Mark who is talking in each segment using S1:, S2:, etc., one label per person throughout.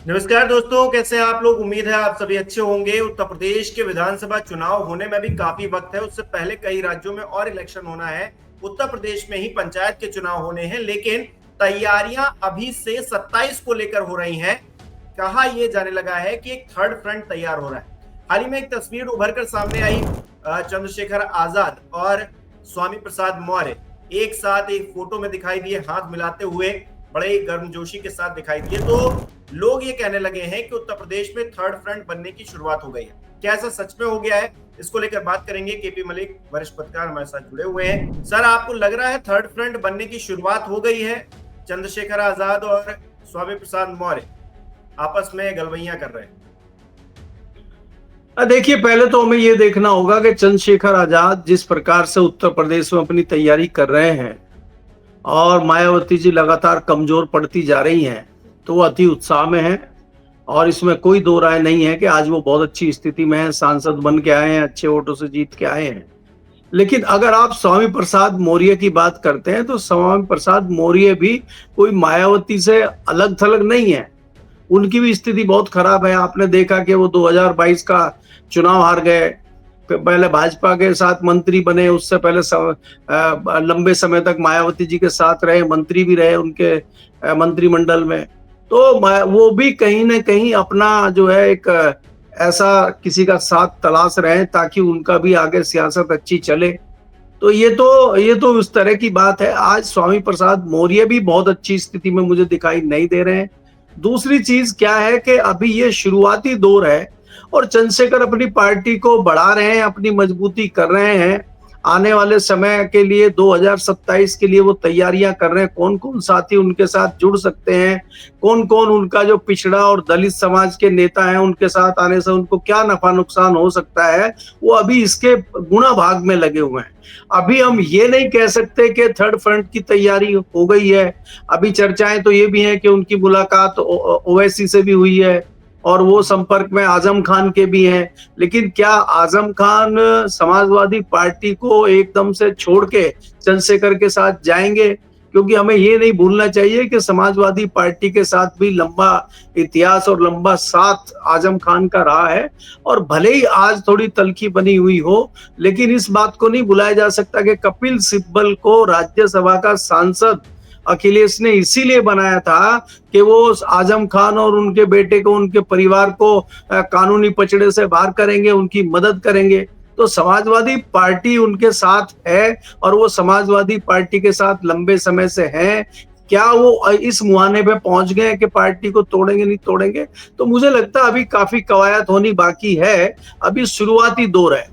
S1: नमस्कार दोस्तों, कैसे हैं आप लोग। उम्मीद है आप सभी अच्छे होंगे। उत्तर प्रदेश के विधानसभा चुनाव होने में भी काफी वक्त है। उससे पहले कई राज्यों में और इलेक्शन होना है। उत्तर प्रदेश में ही पंचायत के चुनाव होने हैं, लेकिन तैयारियां अभी से 27 को लेकर हो रही हैं। कहा यह जाने लगा है कि एक थर्ड फ्रंट तैयार हो रहा है। हाल ही में एक तस्वीर उभर कर सामने आई। चंद्रशेखर आजाद और स्वामी प्रसाद मौर्य एक साथ एक फोटो में दिखाई दिए, हाथ मिलाते हुए बड़े ही गर्मजोशी के साथ दिखाई दिए। तो लोग ये कहने लगे हैं कि उत्तर प्रदेश में थर्ड फ्रंट बनने की शुरुआत हो गई है। क्या ऐसा सच में हो गया है? इसको लेकर बात करेंगे। केपी मलिक वरिष्ठ पत्रकार हमारे साथ जुड़े हुए हैं। सर, आपको लग रहा है थर्ड फ्रंट बनने की शुरुआत हो गई है? चंद्रशेखर आजाद और स्वामी प्रसाद मौर्य आपस में गलवैया कर रहे हैं।
S2: देखिए, पहले तो हमें ये देखना होगा कि चंद्रशेखर आजाद जिस प्रकार से उत्तर प्रदेश में अपनी तैयारी कर रहे हैं और मायावती जी लगातार कमजोर पड़ती जा रही हैं, तो वो अति उत्साह में हैं। और इसमें कोई दो राय नहीं है कि आज वो बहुत अच्छी स्थिति में है, सांसद बन के आए हैं, अच्छे वोटों से जीत के आए हैं। लेकिन अगर आप स्वामी प्रसाद मौर्य की बात करते हैं, तो स्वामी प्रसाद मौर्य भी कोई मायावती से अलग थलग नहीं है। उनकी भी स्थिति बहुत खराब है। आपने देखा कि वो 2022 का चुनाव हार गए, पहले भाजपा के साथ मंत्री बने, उससे पहले लंबे समय तक मायावती जी के साथ रहे, मंत्री भी रहे उनके मंत्रिमंडल में। तो वो भी कहीं ना कहीं अपना जो है एक ऐसा किसी का साथ तलाश रहे हैं ताकि उनका भी आगे सियासत अच्छी चले। तो ये तो उस तरह की बात है। आज स्वामी प्रसाद मौर्य भी बहुत अच्छी स्थिति में मुझे दिखाई नहीं दे रहे हैं। दूसरी चीज क्या है कि अभी ये शुरुआती दौर है और चंद्रशेखर अपनी पार्टी को बढ़ा रहे हैं, अपनी मजबूती कर रहे हैं। आने वाले समय के लिए 2027 के लिए वो तैयारियां कर रहे हैं। कौन कौन साथी उनके साथ जुड़ सकते हैं, कौन कौन उनका जो पिछड़ा और दलित समाज के नेता हैं, उनके साथ आने से उनको क्या नफा नुकसान हो सकता है, वो अभी इसके गुणा भाग में लगे हुए हैं। अभी हम ये नहीं कह सकते कि थर्ड फ्रंट की तैयारी हो गई है। अभी चर्चाएं तो ये भी हैं कि उनकी मुलाकात ओवैसी से भी हुई है और वो संपर्क में आजम खान के भी हैं। लेकिन क्या आजम खान समाजवादी पार्टी को एकदम से छोड़ के चंद्रशेखर के साथ जाएंगे? क्योंकि हमें ये नहीं भूलना चाहिए कि समाजवादी पार्टी के साथ भी लंबा इतिहास और लंबा साथ आजम खान का रहा है। और भले ही आज थोड़ी तल्खी बनी हुई हो, लेकिन इस बात को नहीं भुलाया जा सकता कि कपिल सिब्बल को राज्यसभा का सांसद अखिलेश ने इसीलिए बनाया था कि वो आजम खान और उनके बेटे को, उनके परिवार को कानूनी पचड़े से बाहर करेंगे, उनकी मदद करेंगे। तो समाजवादी पार्टी उनके साथ है और वो समाजवादी पार्टी के साथ लंबे समय से हैं। क्या वो इस मुहाने पे पहुंच गए कि पार्टी को तोड़ेंगे नहीं तोड़ेंगे? तो मुझे लगता है अभी काफी कवायद होनी बाकी है, अभी शुरुआती दौर है।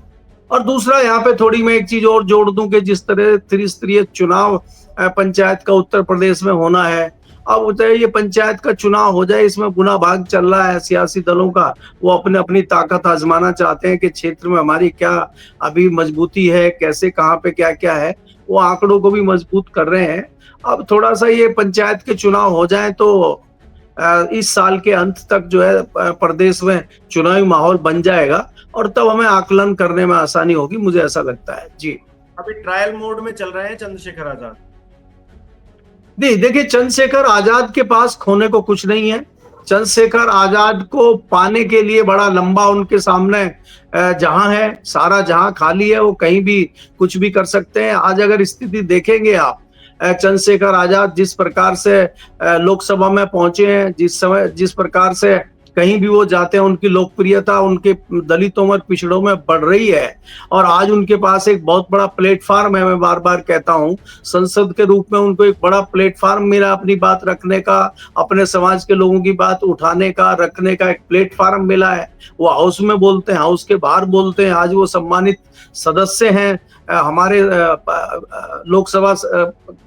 S2: और दूसरा, यहाँ पे थोड़ी मैं एक चीज और जोड़ दूं कि जिस तरह त्रिस्तरीय चुनाव पंचायत का उत्तर प्रदेश में होना है, अब ये पंचायत का चुनाव हो जाए, इसमें गुना भाग चल रहा है सियासी दलों का। वो अपने अपनी ताकत आजमाना चाहते हैं कि क्षेत्र में हमारी क्या अभी मजबूती है, कैसे कहाँ पे क्या क्या है, वो आंकड़ों को भी मजबूत कर रहे हैं। अब थोड़ा सा ये पंचायत के चुनाव हो जाए तो इस साल के अंत तक जो है प्रदेश में चुनावी माहौल बन जाएगा और तब हमें आकलन करने में आसानी होगी, मुझे ऐसा लगता है। जी,
S1: अभी ट्रायल मोड में चल रहे हैं चंद्रशेखर आजाद।
S2: नहीं, देखिए, चंद्रशेखर आजाद के पास खोने को कुछ नहीं है। चंद्रशेखर आजाद को पाने के लिए बड़ा लंबा उनके सामने जहां है, सारा जहां खाली है, वो कहीं भी कुछ भी कर सकते हैं। आज अगर स्थिति देखेंगे आप, चंद्रशेखर आजाद जिस प्रकार से लोकसभा में पहुंचे हैं, जिस प्रकार से कहीं भी वो जाते हैं, उनकी लोकप्रियता उनके दलितों में, पिछड़ों में बढ़ रही है। और आज उनके पास एक बहुत बड़ा प्लेटफार्म है। मैं बार बार कहता हूं, संसद के रूप में उनको एक बड़ा प्लेटफार्म मिला अपनी बात रखने का, अपने समाज के लोगों की बात उठाने का, रखने का एक प्लेटफार्म मिला है। वो हाउस में बोलते हैं, हाउस के बाहर बोलते हैं। आज वो सम्मानित सदस्य हैं, हमारे लोकसभा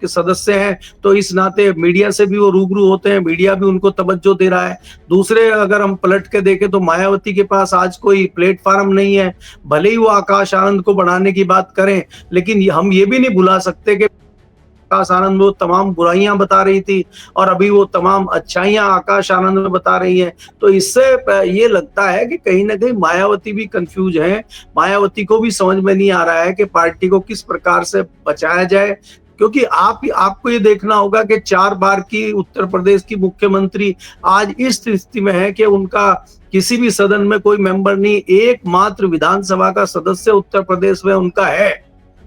S2: के सदस्य हैं। तो इस नाते मीडिया से भी वो रूबरू होते हैं, मीडिया भी उनको तवज्जो दे रहा है। दूसरे, अगर हम पलट के देखें तो मायावती के पास आज कोई प्लेटफार्म नहीं है। भले ही वो आकाश आनंद को बढ़ाने की बात करें, लेकिन हम ये भी नहीं भुला सकते कि आकाश आनंद वो तमाम बुराइयां बता रही थी और अभी वो तमाम अच्छाइयां आकाश आनंद में बता रही हैं। तो इससे ये लगता है कि कहीं ना कहीं मायावती भी कंफ्यूज है। मायावती को भी समझ में नहीं आ रहा है कि पार्टी को किस प्रकार से बचाया जाए, क्योंकि आपको ये देखना होगा कि 4 बार की उत्तर प्रदेश की मुख्यमंत्री आज इस स्थिति में है कि उनका किसी भी सदन में कोई मेंबर नहीं, एकमात्र विधानसभा का सदस्य उत्तर प्रदेश में उनका है।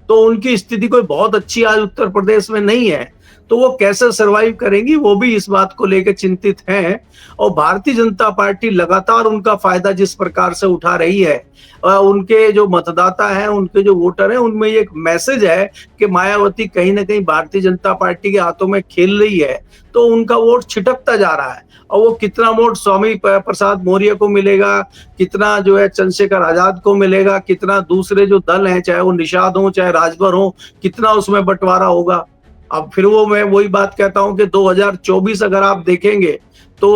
S2: तो उनकी स्थिति कोई बहुत अच्छी आज उत्तर प्रदेश में नहीं है। तो वो कैसे सरवाइव करेंगी, वो भी इस बात को लेकर चिंतित हैं। और भारतीय जनता पार्टी लगातार उनका फायदा जिस प्रकार से उठा रही है, उनके जो मतदाता हैं, उनके जो वोटर हैं, उनमें एक मैसेज है कि मायावती कहीं ना कहीं भारतीय जनता पार्टी के हाथों में खेल रही है, तो उनका वोट छिटकता जा रहा है। और वो कितना वोट स्वामी प्रसाद मौर्य को मिलेगा, कितना जो है चंद्रशेखर आजाद को मिलेगा, कितना दूसरे जो दल हैं, चाहे वो निषाद हो चाहे राजभर हो, कितना उसमें बंटवारा होगा। अब फिर वो मैं वही बात कहता हूं कि 2024 अगर आप देखेंगे तो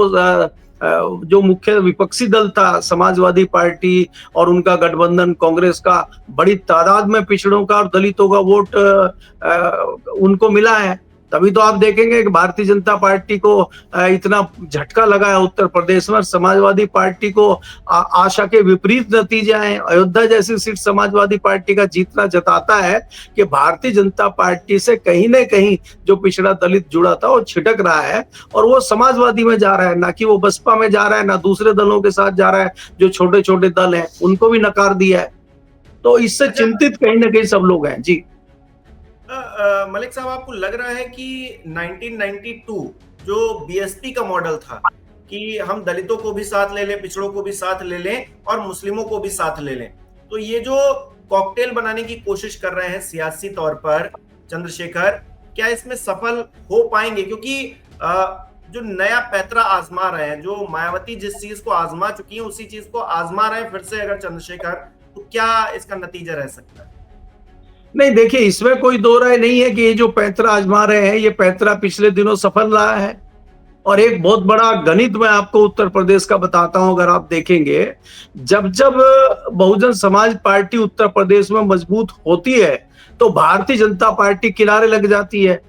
S2: जो मुख्य विपक्षी दल था समाजवादी पार्टी और उनका गठबंधन कांग्रेस का, बड़ी तादाद में पिछड़ों का और दलितों का वोट उनको मिला है। तभी तो आप देखेंगे कि भारतीय जनता पार्टी को इतना झटका लगा है उत्तर प्रदेश में। समाजवादी पार्टी को आशा के विपरीत नतीजे आए। अयोध्या जैसी सीट समाजवादी पार्टी का जीतना जताता है कि भारतीय जनता पार्टी से कहीं ना कहीं जो पिछड़ा दलित जुड़ा था वो छिटक रहा है और वो समाजवादी में जा रहा है, ना कि वो बसपा में जा रहा है, ना दूसरे दलों के साथ जा रहा है जो छोटे छोटे दल हैं, उनको भी नकार दिया है। तो इससे चिंतित कहीं ना कहीं सब लोग हैं। जी
S1: मलिक साहब, आपको लग रहा है कि 1992 जो बीएसपी का मॉडल था कि हम दलितों को भी साथ ले लें, पिछड़ों को भी साथ ले लें और मुस्लिमों को भी साथ ले लें, तो ये जो कॉकटेल बनाने की कोशिश कर रहे हैं सियासी तौर पर चंद्रशेखर, क्या इसमें सफल हो पाएंगे? क्योंकि जो नया पैतरा आजमा रहे हैं, जो मायावती जिस चीज को आजमा चुकी है उसी चीज को आजमा रहे हैं फिर से अगर चंद्रशेखर, तो क्या इसका नतीजा रह सकता है?
S2: नहीं, देखिए, इसमें कोई दो राय नहीं है कि ये जो पैतरा आजमा रहे हैं, ये पैतरा पिछले दिनों सफल रहा है। और एक बहुत बड़ा गणित मैं आपको उत्तर प्रदेश का बताता हूं, अगर आप देखेंगे, जब जब बहुजन समाज पार्टी उत्तर प्रदेश में मजबूत होती है तो भारतीय जनता पार्टी किनारे लग जाती है,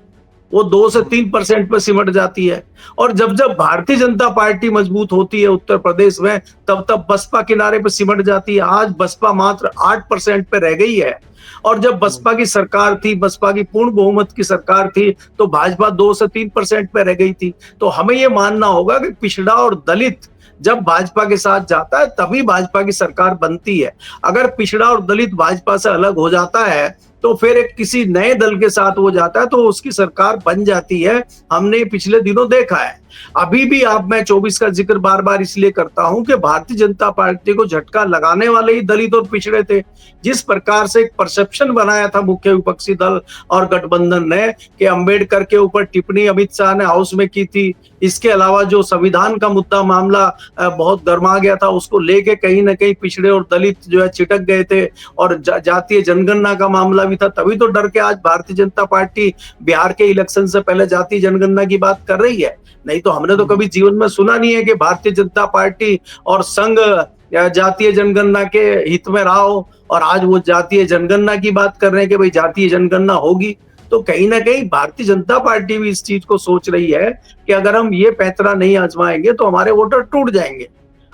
S2: वो 2 से 3% पे सिमट जाती है। और जब जब भारतीय जनता पार्टी मजबूत होती है उत्तर प्रदेश में, तब तब बसपा किनारे पे सिमट जाती है। आज बसपा मात्र 8% पे रह गई है। और जब बसपा की सरकार थी, बसपा की पूर्ण बहुमत की सरकार थी, तो भाजपा 2 से 3% पे रह गई थी। तो हमें यह मानना होगा कि पिछड़ा और दलित जब भाजपा के साथ जाता है तभी भाजपा की सरकार बनती है। अगर पिछड़ा और दलित भाजपा से अलग हो जाता है तो फिर एक किसी नए दल के साथ वो जाता है तो उसकी सरकार बन जाती है। हमने पिछले दिनों देखा है। अभी भी मैं 24 का जिक्र बार बार इसलिए करता हूं कि भारतीय जनता पार्टी को झटका लगाने वाले ही दलित और पिछड़े थे। जिस प्रकार से एक परसेप्शन बनाया था मुख्य विपक्षी दल और गठबंधन ने कि अंबेडकर के ऊपर टिप्पणी अमित शाह ने हाउस में की थी, इसके अलावा जो संविधान का मुद्दा मामला बहुत गर्मा गया था, उसको लेके कहीं ना कहीं पिछड़े और दलित जो है चिटक गए थे। और जातीय जनगणना का मामला भी था, तभी तो डर के आज भारतीय जनता पार्टी बिहार के इलेक्शन से पहले जातीय जनगणना की बात कर रही है। नहीं तो हमने तो कभी जीवन में सुना नहीं है कि भारतीय जनता पार्टी और संघ जातीय जनगणना के हित में रहा हो, और आज वो जातीय जनगणना की बात कर रहे हैं कि भाई जातीय जनगणना होगी। तो कहीं ना कहीं भारतीय जनता पार्टी भी इस चीज को सोच रही है कि अगर हम ये पैतरा नहीं आजमाएंगे तो हमारे वोटर टूट जाएंगे।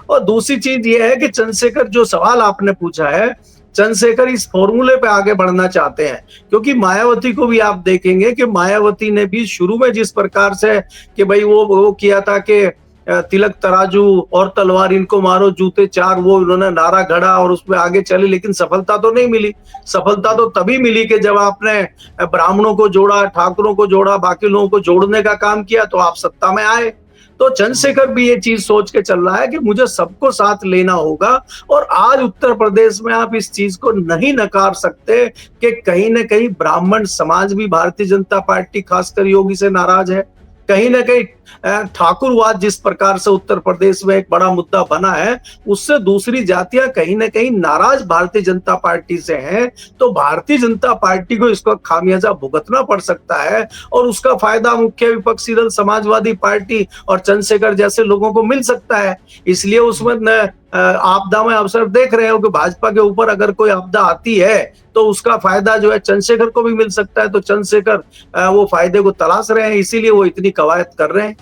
S2: और दूसरी चीज ये है कि चंद्रशेखर, जो सवाल आपने पूछा है, चंद्रशेखर इस फॉर्मूले पे आगे बढ़ना चाहते हैं। क्योंकि मायावती को भी आप देखेंगे कि मायावती ने भी शुरू में जिस प्रकार से कि भाई वो किया था कि तिलक तराजू और तलवार इनको मारो, जूते 4, वो उन्होंने नारा गढ़ा और उसमें आगे चले, लेकिन सफलता तो नहीं मिली। सफलता तो तभी मिली कि जब आपने ब्राह्मणों को जोड़ा, ठाकुरों को जोड़ा, बाकी लोगों को जोड़ने का काम किया तो आप सत्ता में आए। तो चंद्रशेखर भी ये चीज सोच के चल रहा है कि मुझे सबको साथ लेना होगा। और आज उत्तर प्रदेश में आप इस चीज को नहीं नकार सकते कि कहीं ना कहीं ब्राह्मण समाज भी भारतीय जनता पार्टी खासकर योगी से नाराज है। कहीं ना कहीं ठाकुरवाद जिस प्रकार से उत्तर प्रदेश में एक बड़ा मुद्दा बना है, उससे दूसरी जातियां कहीं ना कहीं नाराज भारतीय जनता पार्टी से हैं। तो भारतीय जनता पार्टी को इसका खामियाजा भुगतना पड़ सकता है और उसका फायदा मुख्य विपक्षी दल समाजवादी पार्टी और चंद्रशेखर जैसे लोगों को मिल सकता है। इसलिए उसमें आपदा में अवसर देख रहे हो कि भाजपा के ऊपर अगर कोई आपदा आती है तो उसका फायदा जो है चंद्रशेखर को भी मिल सकता है। तो चंद्रशेखर वो फायदे को तलाश रहे हैं, इसीलिए वो इतनी कवायद कर रहे हैं।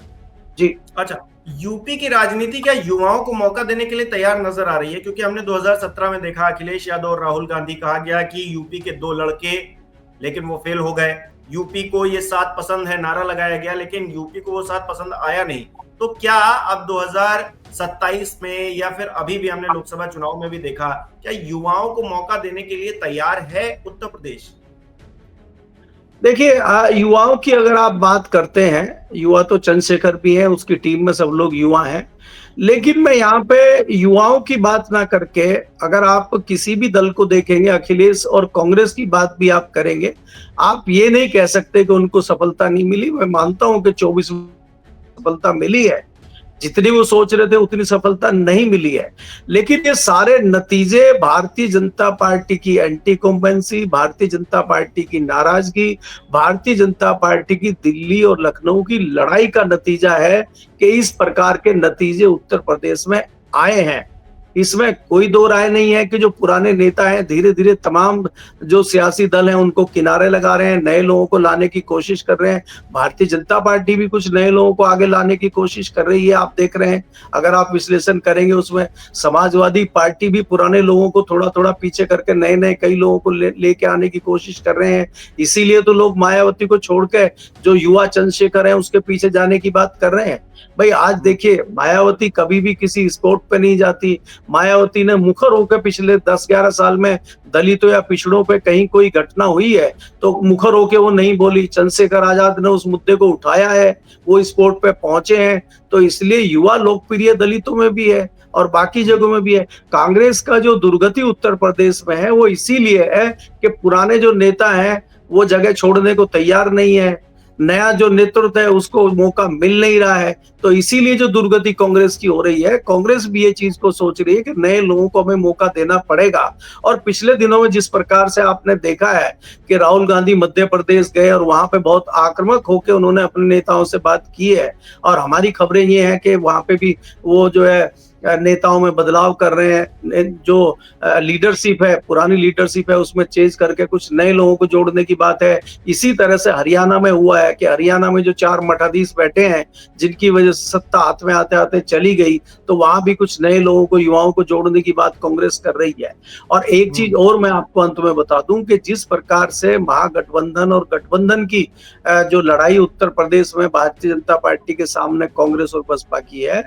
S2: जी
S1: अच्छा, यूपी की राजनीति क्या युवाओं को मौका देने के लिए तैयार नजर आ रही है? क्योंकि हमने 2017 में देखा अखिलेश यादव और राहुल गांधी, कहा गया कि यूपी के 2 लड़के, लेकिन वो फेल हो गए। यूपी को ये 7 पसंद है नारा लगाया गया, लेकिन यूपी को वो 7 पसंद आया नहीं। तो क्या अब 2027 में या फिर अभी भी हमने लोकसभा चुनाव में भी देखा, क्या युवाओं को मौका देने के लिए तैयार है उत्तर प्रदेश?
S2: देखिए, युवाओं की अगर आप बात करते हैं, युवा तो चंद्रशेखर भी है, उसकी टीम में सब लोग युवा हैं। लेकिन मैं यहाँ पे युवाओं की बात ना करके, अगर आप किसी भी दल को देखेंगे, अखिलेश और कांग्रेस की बात भी आप करेंगे, आप ये नहीं कह सकते कि उनको सफलता नहीं मिली। मैं मानता हूं कि 24 सफलता मिली है, जितनी वो सोच रहे थे उतनी सफलता नहीं मिली है। लेकिन ये सारे नतीजे भारतीय जनता पार्टी की एंटी कॉम्पेंसी, भारतीय जनता पार्टी की नाराजगी, भारतीय जनता पार्टी की दिल्ली और लखनऊ की लड़ाई का नतीजा है कि इस प्रकार के नतीजे उत्तर प्रदेश में आए हैं। इसमें कोई दो राय नहीं है कि जो पुराने नेता हैं धीरे धीरे तमाम जो सियासी दल हैं उनको किनारे लगा रहे हैं, नए लोगों को लाने की कोशिश कर रहे हैं। भारतीय जनता पार्टी भी कुछ नए लोगों को आगे लाने की कोशिश कर रही है, आप देख रहे हैं। अगर आप विश्लेषण करेंगे उसमें समाजवादी पार्टी भी पुराने लोगों को थोड़ा थोड़ा पीछे करके नए नए कई लोगों को लेके आने की कोशिश कर रहे हैं। इसीलिए तो लोग मायावती को छोड़ के जो युवा चंद्रशेखर है उसके पीछे जाने की बात कर रहे हैं। भाई आज देखिए, मायावती कभी भी किसी स्पोर्ट पे नहीं जाती। मायावती ने मुखर होकर पिछले 10-11 साल में दलितों या पिछड़ों पे कहीं कोई घटना हुई है तो मुखर होकर वो नहीं बोली। चंद्रशेखर आजाद ने उस मुद्दे को उठाया है, वो स्पोर्ट पे पहुंचे हैं। तो इसलिए युवा लोकप्रिय दलितों में भी है और बाकी जगहों में भी है। कांग्रेस का जो दुर्गति उत्तर प्रदेश में है वो इसीलिए है कि पुराने जो नेता हैं वो जगह छोड़ने को तैयार नहीं है, नया जो नेतृत्व है उसको मौका मिल नहीं रहा है। तो इसीलिए जो दुर्गति कांग्रेस की हो रही है, कांग्रेस भी ये चीज को सोच रही है कि नए लोगों को हमें मौका देना पड़ेगा। और पिछले दिनों में जिस प्रकार से आपने देखा है कि राहुल गांधी मध्य प्रदेश गए और वहां पे बहुत आक्रामक होकर उन्होंने अपने नेताओं से बात की है, और हमारी खबरें ये हैं कि वहां पे भी वो जो है नेताओं में बदलाव कर रहे हैं। जो लीडरशिप है, पुरानी लीडरशिप है, उसमें चेंज करके कुछ नए लोगों को जोड़ने की बात है। इसी तरह से हरियाणा में हुआ है कि हरियाणा में जो 4 मठाधीश बैठे हैं जिनकी वजह से सत्ता हाथ में आते आते चली गई, तो वहां भी कुछ नए लोगों को, युवाओं को जोड़ने की बात कांग्रेस कर रही है। और एक चीज और मैं आपको अंत में बता दूं कि जिस प्रकार से महागठबंधन और गठबंधन की जो लड़ाई उत्तर प्रदेश में भारतीय जनता पार्टी के सामने कांग्रेस और बसपा की है,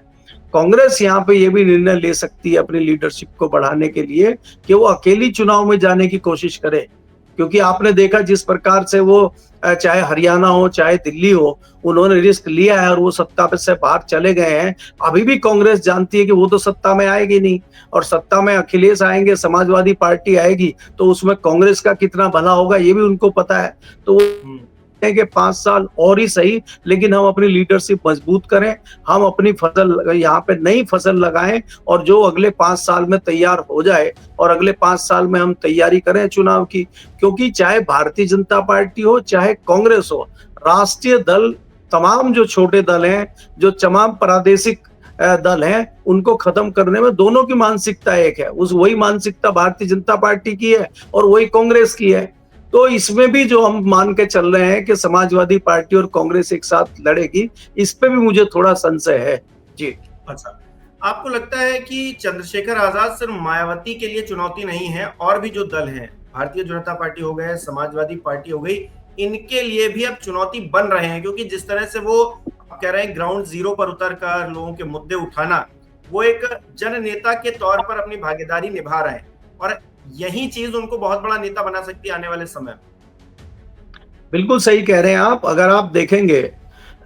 S2: कांग्रेस यहाँ पे ये भी निर्णय ले सकती है अपनी लीडरशिप को बढ़ाने के लिए कि वो अकेली चुनाव में जाने की कोशिश करे। क्योंकि आपने देखा जिस प्रकार से वो चाहे हरियाणा हो चाहे दिल्ली हो, उन्होंने रिस्क लिया है और वो सत्ता पे से बाहर चले गए हैं। अभी भी कांग्रेस जानती है कि वो तो सत्ता में आएगी नहीं, और सत्ता में अखिलेश आएंगे, समाजवादी पार्टी आएगी, तो उसमें कांग्रेस का कितना भला होगा ये भी उनको पता है। तो कि 5 साल और ही सही, लेकिन हम अपनी लीडरशिप मजबूत करें, हम अपनी फसल यहाँ पे नई फसल लगाएं और जो अगले 5 साल में तैयार हो जाए, और अगले 5 साल में हम तैयारी करें चुनाव की। क्योंकि चाहे भारतीय जनता पार्टी हो चाहे कांग्रेस हो, राष्ट्रीय दल, तमाम जो छोटे दल हैं, जो तमाम प्रादेशिक दल हैं, उनको खत्म करने में दोनों की मानसिकता एक है। वही मानसिकता भारतीय जनता पार्टी की है और वही कांग्रेस की है। तो इसमें भी जो हम मान के चल रहे हैं कि समाजवादी पार्टी और कांग्रेस एक साथ लड़ेगी, इस पे भी मुझे थोड़ा संशय है। जी।
S1: अच्छा, आपको लगता है कि चंद्रशेखर आजाद सिर्फ मायावती के लिए चुनौती नहीं है, और भी जो दल हैं, भारतीय जनता पार्टी हो गए, समाजवादी पार्टी हो गई, इनके लिए भी अब चुनौती बन रहे हैं? क्योंकि जिस तरह से वो कह रहे हैं ग्राउंड जीरो पर उतर कर लोगों के मुद्दे उठाना, वो एक जन नेता के तौर पर अपनी भागीदारी निभा रहे हैं, और यही चीज उनको बहुत बड़ा नेता बना सकती है आने वाले समय में।
S2: बिल्कुल सही कह रहे हैं आप। अगर आप देखेंगे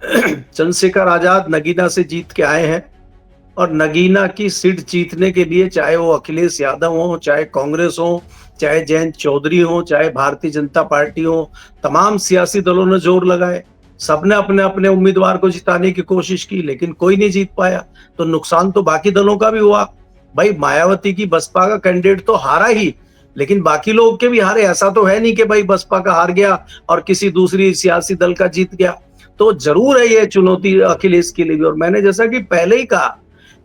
S2: चंद्रशेखर आजाद नगीना से जीत के आए हैं, और नगीना की सीट जीतने के लिए चाहे वो अखिलेश यादव हो, चाहे कांग्रेस हो, चाहे जयंत चौधरी हो, चाहे भारतीय जनता पार्टी हो, तमाम सियासी दलों ने जोर लगाए। सबने अपने अपने उम्मीदवार को जिताने की कोशिश की, लेकिन कोई नहीं जीत पाया। तो नुकसान तो बाकी दलों का भी हुआ। भाई मायावती की बसपा का कैंडिडेट तो हारा ही, लेकिन बाकी लोग के भी हारे। ऐसा तो है नहीं कि भाई बसपा का हार गया और किसी दूसरी सियासी दल का जीत गया। तो जरूर है ये चुनौती अखिलेश के लिए भी। और मैंने जैसा कि पहले ही कहा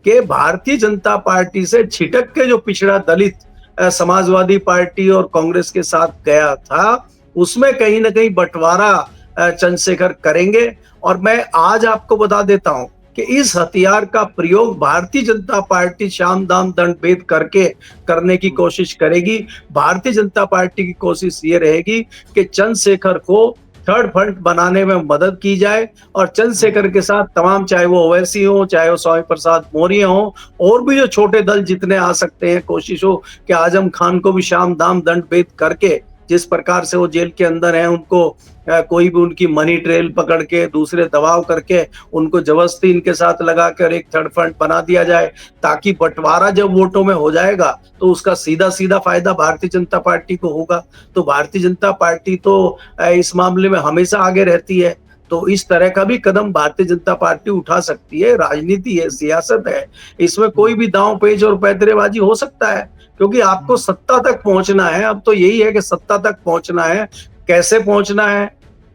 S2: कि भारतीय जनता पार्टी से छिटक के जो पिछड़ा दलित समाजवादी पार्टी और कांग्रेस के साथ गया था, उसमें कहीं ना कहीं बंटवारा चंद्रशेखर करेंगे। और मैं आज आपको बता देता हूं कि इस हथियार का प्रयोग भारतीय जनता पार्टी शाम दाम दंड भेद करके करने की कोशिश करेगी। भारतीय जनता पार्टी की कोशिश ये रहेगी कि चंद्रशेखर को थर्ड फ्रंट बनाने में मदद की जाए और चंद्रशेखर के साथ तमाम, चाहे वो ओवैसी हो, चाहे वो स्वामी प्रसाद मौर्य हो, और भी जो छोटे दल जितने आ सकते हैं, कोशिश हो कि आजम खान को भी शाम दाम दंड भेद करके, जिस प्रकार से वो जेल के अंदर है, उनको कोई भी उनकी मनी ट्रेल पकड़ के, दूसरे दबाव करके उनको जबरदस्ती इनके साथ लगा कर एक थर्ड फ्रंट बना दिया जाए, ताकि बंटवारा जब वोटों में हो जाएगा तो उसका सीधा सीधा फायदा भारतीय जनता पार्टी को होगा। तो भारतीय जनता पार्टी तो इस मामले में हमेशा आगे रहती है। तो इस तरह का भी कदम भारतीय जनता पार्टी उठा सकती है। राजनीति है, सियासत है, इसमें कोई भी दांव पेच और पैंतरेबाजी हो सकता है, क्योंकि आपको सत्ता तक पहुंचना है। अब तो यही है कि सत्ता तक पहुंचना है, कैसे पहुंचना है,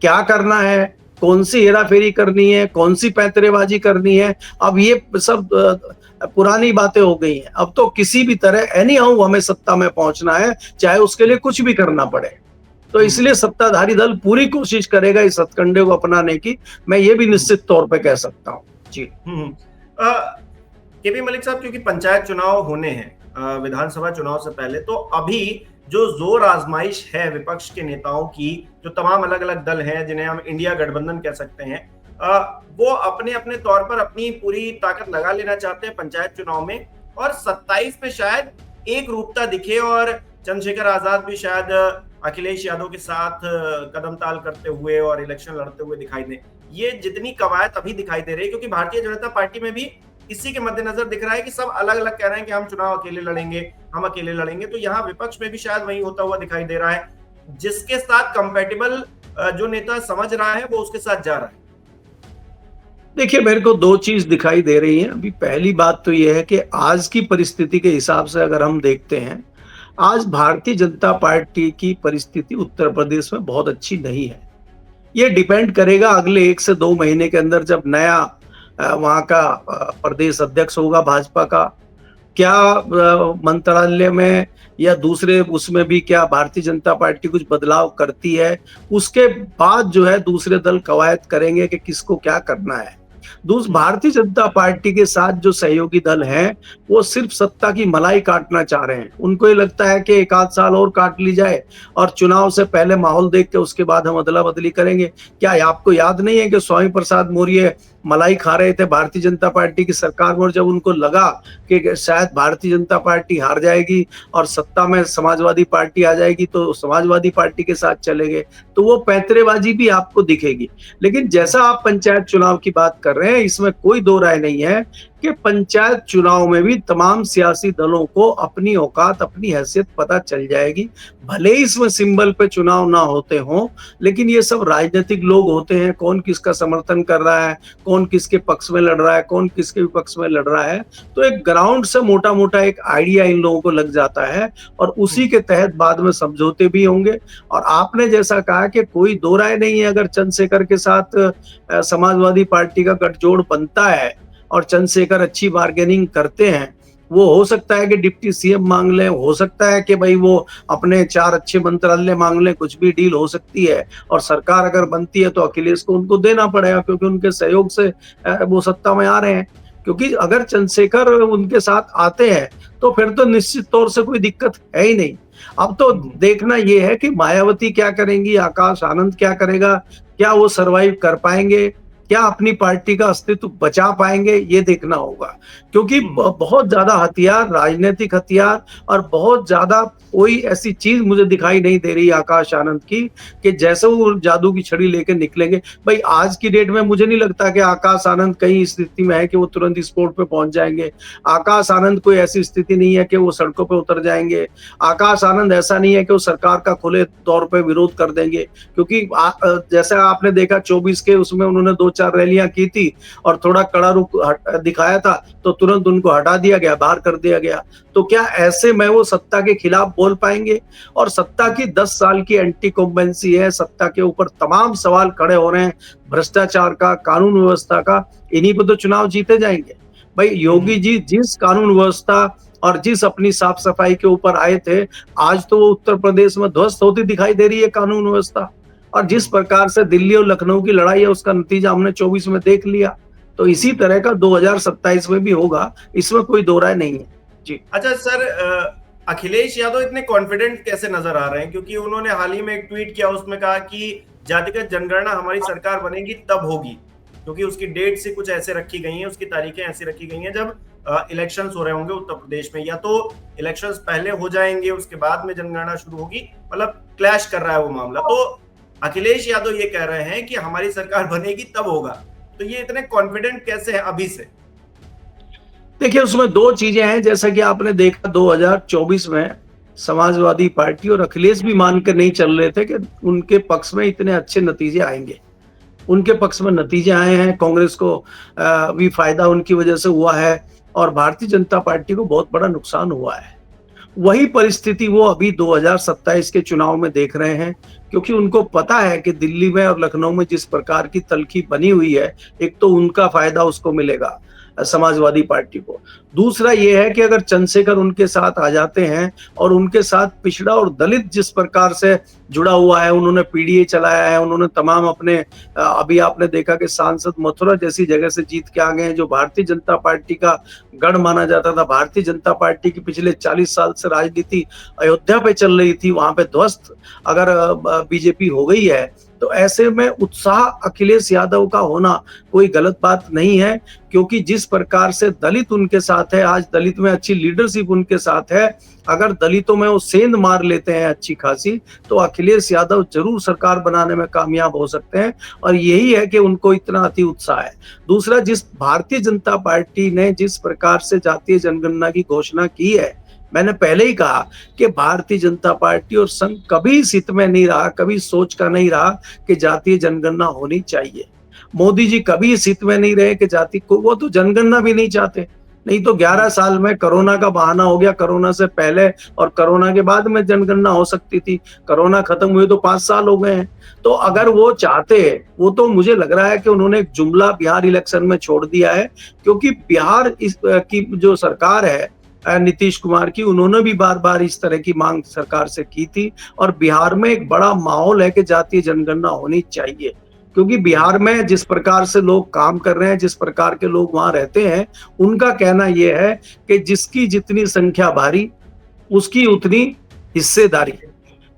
S2: क्या करना है, कौन सी हेराफेरी करनी है, कौन सी पैंतरेबाजी करनी है, अब ये सब पुरानी बातें हो गई हैं। अब तो किसी भी तरह एनी हाउ हमें सत्ता में पहुंचना है, चाहे उसके लिए कुछ भी करना पड़े। तो इसलिए सत्ताधारी दल पूरी कोशिश करेगा इस हथकंडे को अपनाने की, मैं ये भी निश्चित तौर पे कह सकता हूँ। जी।
S1: केपी मलिक साहब, क्योंकि पंचायत चुनाव होने हैं विधानसभा चुनाव से पहले, तो अभी जो जोर आजमाइश है विपक्ष के नेताओं की, जो तमाम अलग अलग दल हैं जिन्हें हम इंडिया गठबंधन कह सकते हैं, वो अपने अपने तौर पर अपनी पूरी ताकत लगा लेना चाहते हैं पंचायत चुनाव में, और 27 में शायद एक रूपता दिखे और चंद्रशेखर आजाद भी शायद अखिलेश यादव के साथ कदम ताल करते हुए और इलेक्शन लड़ते हुए दिखाई दे। ये जितनी कवायद अभी दिखाई दे रही है, क्योंकि भारतीय जनता पार्टी में भी इसी के मद्देनजर दिख रहा है कि सब अलग अलग कह रहे हैं कि हम चुनाव अकेले लड़ेंगे, हम अकेले लड़ेंगे, तो यहाँ विपक्ष में भी शायद वही होता हुआ दिखाई दे रहा है। जिसके साथ कंपैटिबल जो नेता समझ रहा है वो उसके साथ जा रहा है।
S2: देखिए, मेरे को दो चीज दिखाई दे रही है। अभी पहली बात तो यह है कि आज की परिस्थिति के हिसाब से अगर हम देखते हैं, आज भारतीय जनता पार्टी की परिस्थिति उत्तर प्रदेश में बहुत अच्छी नहीं है। ये डिपेंड करेगा अगले 1 से 2 महीने के अंदर, जब नया वहां का प्रदेश अध्यक्ष होगा भाजपा का, क्या मंत्रालय में या दूसरे उसमें भी क्या भारतीय जनता पार्टी कुछ बदलाव करती है, उसके बाद जो है दूसरे दल कवायद करेंगे कि किसको क्या करना है। भारतीय जनता पार्टी के साथ जो सहयोगी दल हैं, वो सिर्फ सत्ता की मलाई काटना चाह रहे हैं। उनको ये लगता है कि एक आध साल और काट ली जाए और चुनाव से पहले माहौल देख के उसके बाद हम अदला बदली करेंगे। क्या आपको याद नहीं है कि स्वामी प्रसाद मौर्य मलाई खा रहे थे भारतीय जनता पार्टी की सरकार में, और जब उनको लगा कि शायद भारतीय जनता पार्टी हार जाएगी और सत्ता में समाजवादी पार्टी आ जाएगी, तो समाजवादी पार्टी के साथ चले गए। तो वो पैंतरेबाजी भी आपको दिखेगी। लेकिन जैसा आप पंचायत चुनाव की बात कर रहे हैं, इसमें कोई दो राय नहीं है कि पंचायत चुनाव में भी तमाम सियासी दलों को अपनी औकात, अपनी हैसियत पता चल जाएगी। भले ही इसमें सिंबल पे चुनाव ना होते हों, लेकिन ये सब राजनीतिक लोग होते हैं, कौन किसका समर्थन कर रहा है, कौन किसके पक्ष में लड़ रहा है, कौन किसके विपक्ष में लड़ रहा है। तो एक ग्राउंड से मोटा मोटा एक आइडिया इन लोगों को लग जाता है, और उसी के तहत बाद में समझौते भी होंगे। और आपने जैसा कहा कि कोई दो राय नहीं है, अगर चंद्रशेखर के साथ समाजवादी पार्टी का गठजोड़ बनता है और चंद्रशेखर अच्छी बार्गेनिंग करते हैं, वो हो सकता है कि डिप्टी सीएम मांग ले, हो सकता है कि भाई वो अपने 4 अच्छे मंत्रालय मांग ले, कुछ भी डील हो सकती है। और सरकार अगर बनती है तो अखिलेश को उनको देना पड़ेगा, क्योंकि उनके सहयोग से वो सत्ता में आ रहे हैं। क्योंकि अगर चंद्रशेखर उनके साथ आते हैं तो फिर तो निश्चित तौर से कोई दिक्कत है ही नहीं। अब तो देखना ये है कि मायावती क्या करेंगी, आकाश आनंद क्या करेगा, क्या वो सरवाइव कर पाएंगे, क्या अपनी पार्टी का अस्तित्व बचा पाएंगे, ये देखना होगा। क्योंकि बहुत ज्यादा हथियार, राजनीतिक हथियार, और बहुत ज्यादा कोई ऐसी चीज मुझे दिखाई नहीं दे रही आकाश आनंद की कि जैसे वो जादू की छड़ी लेके निकलेंगे। भाई आज की डेट में मुझे नहीं लगता कि आकाश आनंद कहीं स्थिति में है कि वो तुरंत स्पोर्ट पे पहुंच जाएंगे। आकाश आनंद कोई ऐसी स्थिति नहीं है कि वो सड़कों पे उतर जाएंगे। आकाश आनंद ऐसा नहीं है कि वो सरकार का खुले तौर पे विरोध कर देंगे, क्योंकि जैसा आपने देखा 24 के उसमें उन्होंने 2-4 रैलियां की थी और थोड़ा कड़ा रुख दिखाया था, तो तुरंत उनको हटा दिया गया, बाहर कर दिया गया। तो क्या ऐसे में वो सत्ता के खिलाफ बोल पाएंगे? और सत्ता की 10 साल की एंटी कॉम्बेंसी है, सत्ता के ऊपर तमाम सवाल खड़े हो रहे हैं, भ्रष्टाचार का, कानून व्यवस्था का, इन्हीं पर तो चुनाव जीते जाएंगे। भाई योगी जी जिस कानून व्यवस्था और जिस अपनी साफ सफाई के ऊपर आए थे, आज तो वो उत्तर प्रदेश में ध्वस्त होती दिखाई दे रही है कानून व्यवस्था। और जिस प्रकार से दिल्ली और लखनऊ की लड़ाई है, उसका नतीजा हमने 24 में देख लिया। तो इसी तरह का 2027 में भी होगा, इसमें कोई दो राय नहीं है। जी।
S1: अच्छा सर, अखिलेश यादव इतने कॉन्फिडेंट कैसे नजर आ रहे हैं? क्योंकि उन्होंने हाल ही में एक ट्वीट किया, उसमें कहा कि जातिगत जनगणना हमारी सरकार बनेगी तब होगी, क्योंकि उसकी डेट से कुछ ऐसे रखी गई हैं, उसकी तारीखें ऐसी रखी गई हैं जब इलेक्शंस हो रहे होंगे उत्तर प्रदेश में, या तो इलेक्शंस पहले हो जाएंगे उसके बाद में जनगणना शुरू होगी, मतलब क्लैश कर रहा है वो मामला। तो अखिलेश यादव ये कह रहे हैं कि हमारी सरकार बनेगी तब होगा, तो ये इतने कॉन्फिडेंट कैसे है अभी से?
S2: देखिए, उसमें दो चीजें हैं। जैसा कि आपने देखा 2024 में समाजवादी पार्टी और अखिलेश भी मान कर नहीं चल रहे थे कि उनके पक्ष में इतने अच्छे नतीजे आएंगे। उनके पक्ष में नतीजे आए हैं, कांग्रेस को भी फायदा उनकी वजह से हुआ है और भारतीय जनता पार्टी को बहुत बड़ा नुकसान हुआ है। वही परिस्थिति वो अभी 2027 के चुनाव में देख रहे हैं, क्योंकि उनको पता है कि दिल्ली में और लखनऊ में जिस प्रकार की तल्खी बनी हुई है, एक तो उनका फायदा उसको मिलेगा, समाजवादी पार्टी को। दूसरा ये है कि अगर चंद्रशेखर उनके साथ आ जाते हैं और उनके साथ पिछड़ा और दलित जिस प्रकार से जुड़ा हुआ है, उन्होंने पीडीए चलाया है, उन्होंने तमाम अपने अभी आपने देखा कि सांसद मथुरा जैसी जगह से जीत के आ गए हैं, जो भारतीय जनता पार्टी का गढ़ माना जाता था। भारतीय जनता पार्टी की पिछले 40 साल से राजनीति अयोध्या पे चल रही थी, वहां पे ध्वस्त अगर बीजेपी हो गई है, तो ऐसे में उत्साह अखिलेश यादव का होना कोई गलत बात नहीं है, क्योंकि जिस प्रकार से दलित उनके साथ है, आज दलित में अच्छी लीडरशिप उनके साथ है। अगर दलितों में वो सेंध मार लेते हैं अच्छी खासी, तो अखिलेश यादव जरूर सरकार बनाने में कामयाब हो सकते हैं, और यही है कि उनको इतना अति उत्साह है। दूसरा, जिस भारतीय जनता पार्टी ने जिस प्रकार से जातीय जनगणना की घोषणा की है, मैंने पहले ही कहा कि भारतीय जनता पार्टी और संघ कभी इस हित में नहीं रहा, कभी सोच का नहीं रहा कि जातीय जनगणना होनी चाहिए। मोदी जी कभी इस हित में नहीं रहे कि जाति को, वो तो जनगणना भी नहीं चाहते। नहीं तो 11 साल में कोरोना का बहाना हो गया, कोरोना से पहले और कोरोना के बाद में जनगणना हो सकती थी। कोरोना खत्म हुए तो 5 साल हो गए हैं। तो अगर वो चाहते, वो तो मुझे लग रहा है कि उन्होंने एक जुमला बिहार इलेक्शन में छोड़ दिया है, क्योंकि बिहार की जो सरकार है नीतीश कुमार की, उन्होंने भी बार बार इस तरह की मांग सरकार से की थी, और बिहार में एक बड़ा माहौल है कि जातीय जनगणना होनी चाहिए। क्योंकि बिहार में जिस प्रकार से लोग काम कर रहे हैं, जिस प्रकार के लोग वहां रहते हैं, उनका कहना यह है कि जिसकी जितनी संख्या भारी उसकी उतनी हिस्सेदारी।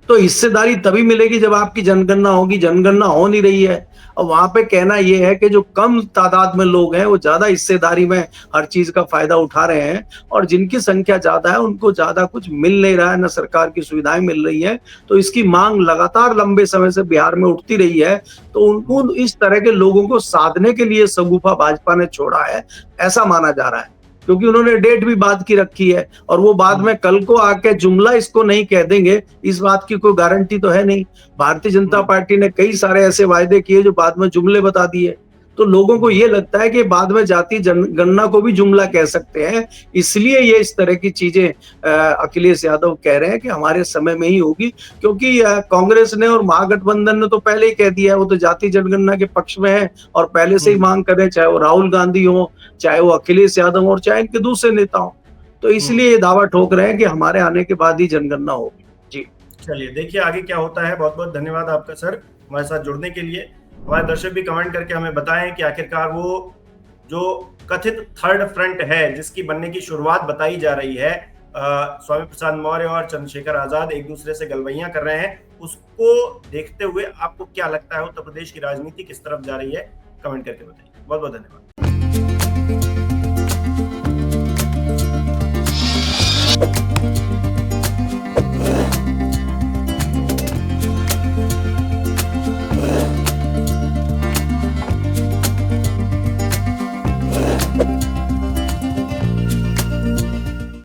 S2: तो हिस्सेदारी तभी मिलेगी जब आपकी जनगणना होगी। जनगणना हो नहीं रही है, और वहां पे कहना यह है कि जो कम तादाद में लोग हैं वो ज्यादा हिस्सेदारी में हर चीज का फायदा उठा रहे हैं, और जिनकी संख्या ज्यादा है उनको ज्यादा कुछ मिल नहीं रहा है, न सरकार की सुविधाएं मिल रही है। तो इसकी मांग लगातार लंबे समय से बिहार में उठती रही है। तो उनको इस तरह के लोगों को साधने के लिए शगुफा भाजपा ने छोड़ा है, ऐसा माना जा रहा है, क्योंकि उन्होंने डेट भी बात की रखी है, और वो बाद में कल को आके जुमला इसको नहीं कह देंगे, इस बात की कोई गारंटी तो है नहीं। भारतीय जनता पार्टी ने कई सारे ऐसे वायदे किए जो बाद में जुमले बता दिए। तो लोगों को ये लगता है कि बाद में जातीय जनगणना को भी जुमला कह सकते हैं, इसलिए ये इस तरह की चीजें अखिलेश यादव कह रहे हैं कि हमारे समय में ही होगी। क्योंकि कांग्रेस ने और महागठबंधन ने तो पहले ही कह दिया है, वो तो जातीय जनगणना के पक्ष में है और पहले से ही मांग कर रहे हैं, चाहे वो राहुल गांधी हो, चाहे वो अखिलेश यादव हो, और चाहे इनके दूसरे नेता हो। तो इसलिए ये दावा ठोक रहे हैं कि हमारे आने के बाद ही जनगणना होगी। जी
S1: चलिए, देखिए आगे क्या होता है। बहुत बहुत धन्यवाद आपका सर हमारे साथ जुड़ने के लिए। हमारे दर्शक भी कमेंट करके हमें बताएं कि आखिरकार वो जो कथित थर्ड फ्रंट है जिसकी बनने की शुरुआत बताई जा रही है, स्वामी प्रसाद मौर्य और चंद्रशेखर आजाद एक दूसरे से गलबैयां कर रहे हैं, उसको देखते हुए आपको क्या लगता है उत्तर प्रदेश की राजनीति किस तरफ जा रही है? कमेंट करके बताइए। बहुत बहुत धन्यवाद।